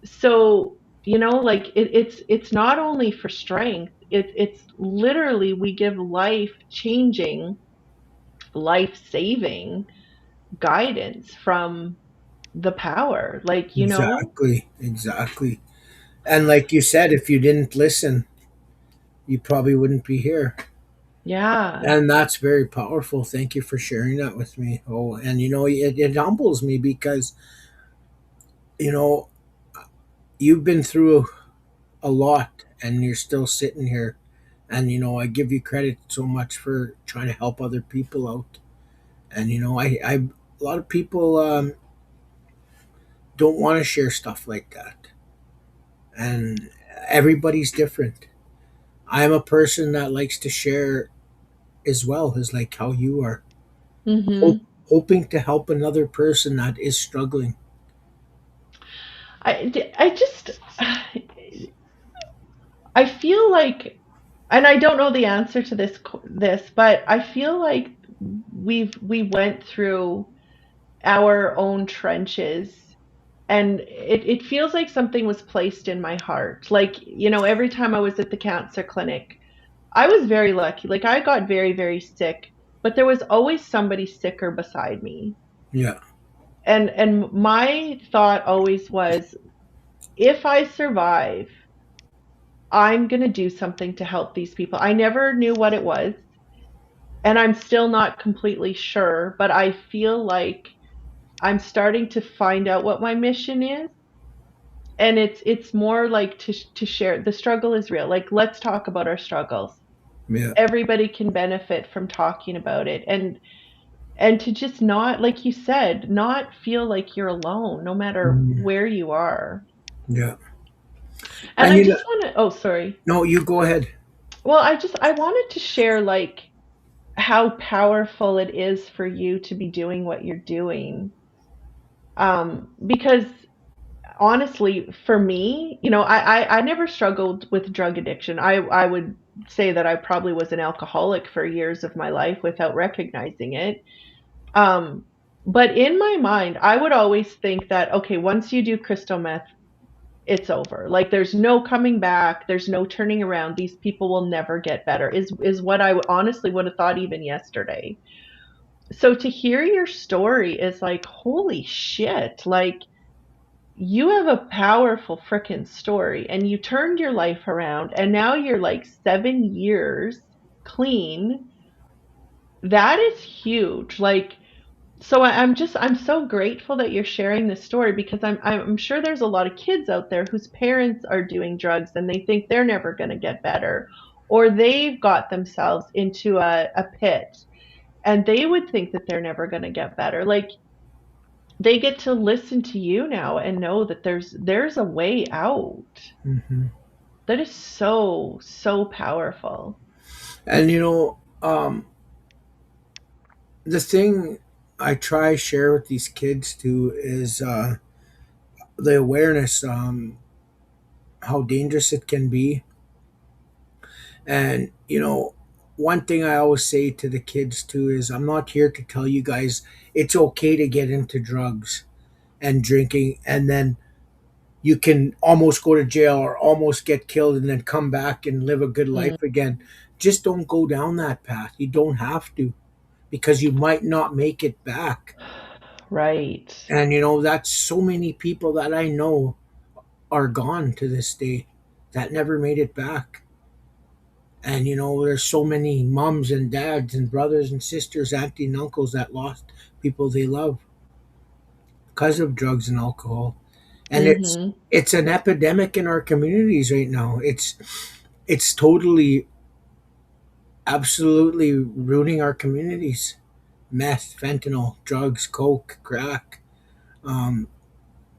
So, like it's not only for strength, it's literally we give life changing, life saving guidance from the power. Like, Exactly. Exactly. And like you said, if you didn't listen, you probably wouldn't be here. yeah. And that's very powerful. Thank you for sharing that with me. Oh, and it humbles me because, you know, you've been through a lot and you're still sitting here. And, I give you credit so much for trying to help other people out. And, a lot of people don't want to share stuff like that. And everybody's different. I'm a person that likes to share as well as like how you are. Hope, Mhm. hoping to help another person that is struggling. I just I feel like, and I don't know the answer to this, but I feel like we went through our own trenches, and it feels like something was placed in my heart. Like, every time I was at the cancer clinic, I was very lucky. Like I got very, very sick, but there was always somebody sicker beside me. Yeah. And my thought always was, if I survive, I'm going to do something to help these people. I never knew what it was, and I'm still not completely sure, but I feel like I'm starting to find out what my mission is. And it's more like to share. The struggle is real. Like let's talk about our struggles. Yeah. Everybody can benefit from talking about it, and to just not, like you said, not feel like you're alone no matter Mhm. where you are. Yeah. And And I just want to, oh, sorry. no, you go ahead. Well, I wanted to share like how powerful it is for you to be doing what you're doing. Because honestly, for me, I never struggled with drug addiction. I would say that I probably was an alcoholic for years of my life without recognizing it. But in my mind, I would always think that, okay, once you do crystal meth, it's over. Like there's no coming back, there's no turning around. These people will never get better. Is what I honestly would have thought even yesterday. So to hear your story is like holy shit. Like you have a powerful freaking story and you turned your life around and now you're like 7 years clean. That is huge. Like so I'm so grateful that you're sharing this story because I'm sure there's a lot of kids out there whose parents are doing drugs and they think they're never going to get better or they've got themselves into a pit and they would think that they're never going to get better. Like they get to listen to you now and know that there's a way out. Hmm. That is so powerful. And the thing I try share with these kids too is the awareness, how dangerous it can be. And one thing I always say to the kids too is I'm not here to tell you guys it's okay to get into drugs and drinking, and then you can almost go to jail or almost get killed and then come back and live a good Mm, life again. Just don't go down that path. You don't have to, because you might not make it back. right. And that's so many people that I know are gone to this day that never made it back. And there's so many moms and dads and brothers and sisters, auntie and uncles that lost people they love because of drugs and alcohol. And it's Mhm. it's an epidemic in our communities right now. It's totally, absolutely ruining our communities. Meth, fentanyl, drugs, coke, crack, um,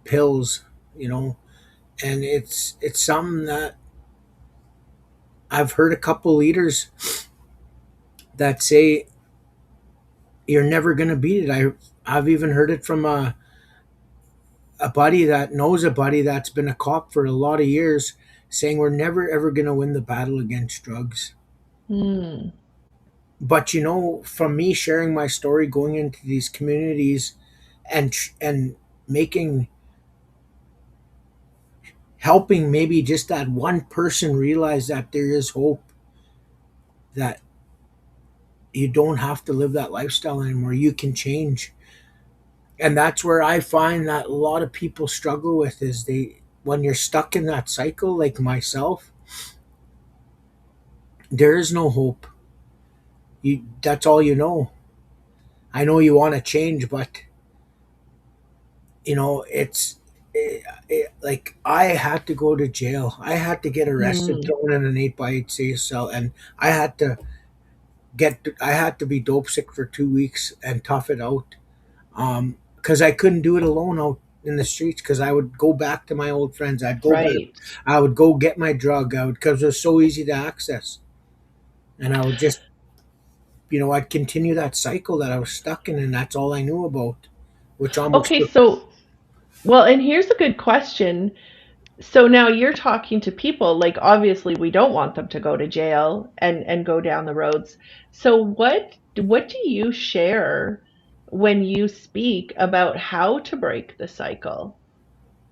pills, you know, and it's something that I've heard a couple leaders that say you're never going to beat it. I've even heard it from a buddy that knows a buddy that's been a cop for a lot of years, saying we're never ever going to win the battle against drugs. Mm, But from me sharing my story, going into these communities and making, helping maybe just that one person realize that there is hope, that you don't have to live that lifestyle anymore. You can change. And that's where I find that a lot of people struggle with is they, when you're stuck in that cycle like myself, there is no hope. That's all you know. I know you want to change, but like I had to go to jail. I had to get arrested, mm, thrown in an 8x8 safe cell, and I had to be dope sick for 2 weeks and tough it out. Because I couldn't do it alone out in the streets. Because I would go back to my old friends. I'd go back. right. I would go get my drug out because it was so easy to access, and I would just, I'd continue that cycle that I was stuck in, and that's all I knew about, which almost Okay, took. so well, and here's a good question. So now you're talking to people like obviously we don't want them to go to jail and go down the roads. So what do you share when you speak about how to break the cycle?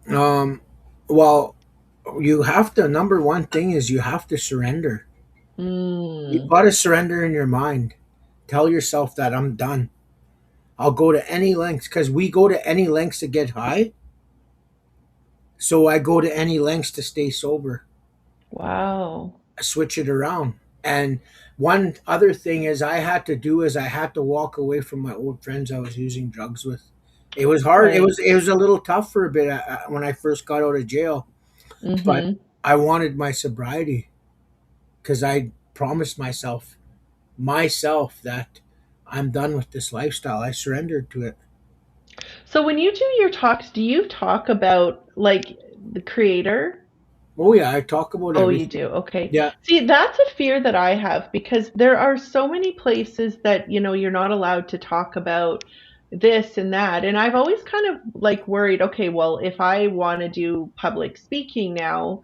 Um, well, you have to. Number one thing is you have to surrender. You Mm, got to surrender in your mind. Tell yourself that I'm done. I'll go to any lengths, because we go to any lengths to get high. So I go to any lengths to stay sober. wow. I switch it around. And one other thing is I had to walk away from my old friends I was using drugs with. It was hard. It was Right. it was a little tough for a bit when I first got out of jail, but Mhm. I wanted my sobriety because I promised myself that I'm done with this lifestyle. I surrendered to it. So when you do your talks, do you talk about like the creator? Oh yeah, I talk about Oh, you everything. do. Okay. Yeah. See, that's a fear that I have because there are so many places that, you're not allowed to talk about this and that. And I've always kind of like worried, okay, well, if I want to do public speaking now,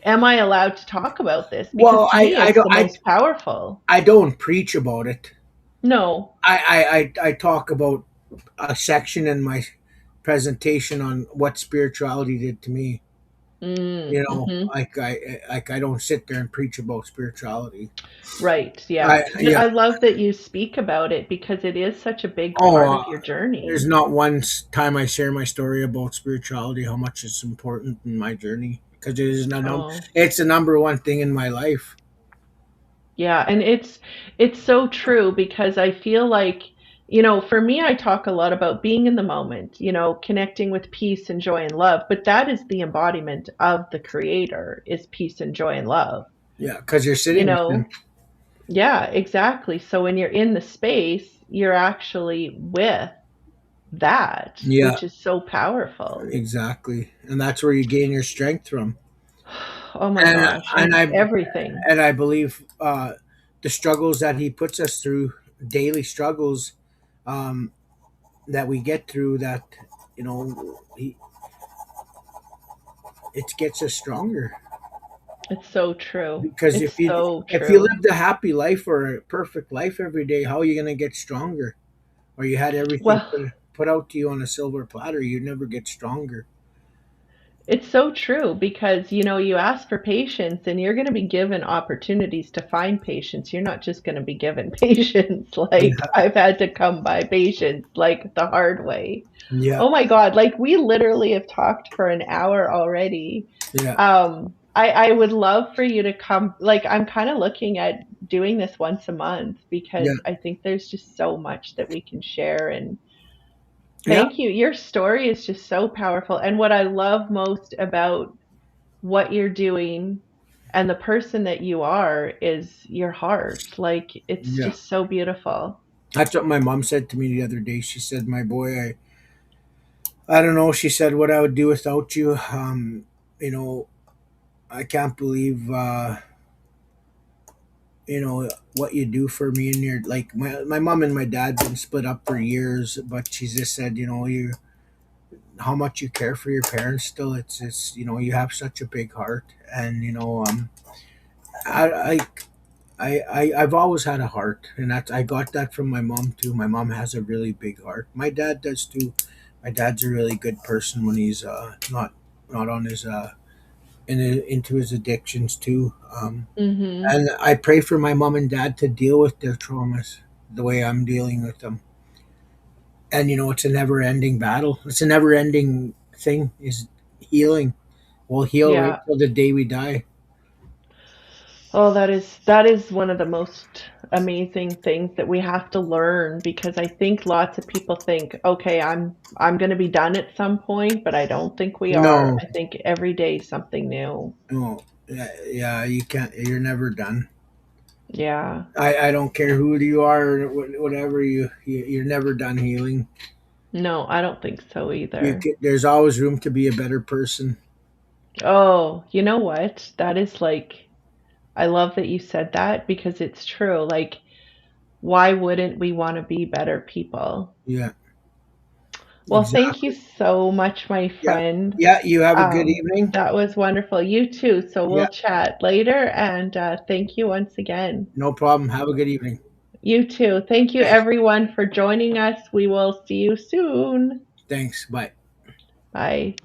am I allowed to talk about this? Because Well, to me, it's the most powerful. I don't preach about it. No. I talk about a section in my presentation on what spirituality did to me. Mm, hmm. Like I don't sit there and preach about spirituality. Right. Yeah. Yeah. I love that you speak about it because it is such a big Oh, part of your there's journey. not one time I share my story about spirituality, how much it's important in my journey, because it is Oh, it's the number one thing in my life. yeah. And it's so true because I feel like, for me, I talk a lot about being in the moment, connecting with peace and joy and love, but that is the embodiment of the creator is peace and joy and love, Yeah, because you're you sitting with him. know? Yeah, exactly. So when you're in the space, you're actually with that, Yeah, which is so powerful. exactly, and that's where you gain your strength from. Oh my And gosh, and and I everything. and I believe the struggles that he puts us through, daily struggles, um, that we get through, that it gets us stronger. It's so true. Because It's so if you true. lived a happy life or a perfect life every day, how are you going to get stronger? Or you had everything Well, put out to you on a silver platter, you'd never get stronger. it's so true because, you ask for patience and you're going to be given opportunities to find patience. You're not just going to be given patience. Like, Yeah, I've had to come by patience, like the hard way. yeah, Oh my God, like we literally have talked for an hour already. yeah, I would love for you to come. Like, I'm kind of looking at doing this once a month yeah, because I think there's just so much that we can share. And yeah, thank you. Your story is just so powerful. And what I love most about what you're doing and the person that you are is your heart. Like, it's yeah. just so beautiful. That's what my mom said to me the other day. She said, "My boy, I don't know." She said, "What I would do without you. You know, I can't believe, what you do for me." And you're like, my mom and my dad been split up for years, but she just said, you how much you care for your parents still. It's you have such a big heart, and I, I've always had a heart, and I got that from my mom too. My mom has a really big heart. My dad does too. My dad's a really good person when he's not on his into his addictions too. Hmm. And I pray for my mom and dad to deal with their traumas the way I'm dealing with them. And it's a never ending battle. It's a never ending thing. Is healing. We'll heal right Yeah. till the day we die. Oh, that is one of the most amazing things that we have to learn because I think lots of people think, okay, I'm going to be done at some point, but I don't think we are. No, I think every day is something new. no, yeah, yeah, you can't. You're never done. Yeah. I don't care who you are or whatever you're never done healing. No, I don't think so either. There's always room to be a better person. Oh, you know what? That is like I love that you said that because it's true. Like, why wouldn't we want to be better people? Yeah, Well, thank you exactly. so much, my Yeah, friend. yeah. You have a good evening. That was wonderful. You too. So Yeah, we'll chat later and thank you once again. no problem. Have a good evening. You too. Thank you, Thanks. everyone, for joining us. We will see you soon. Thanks. Bye. Bye.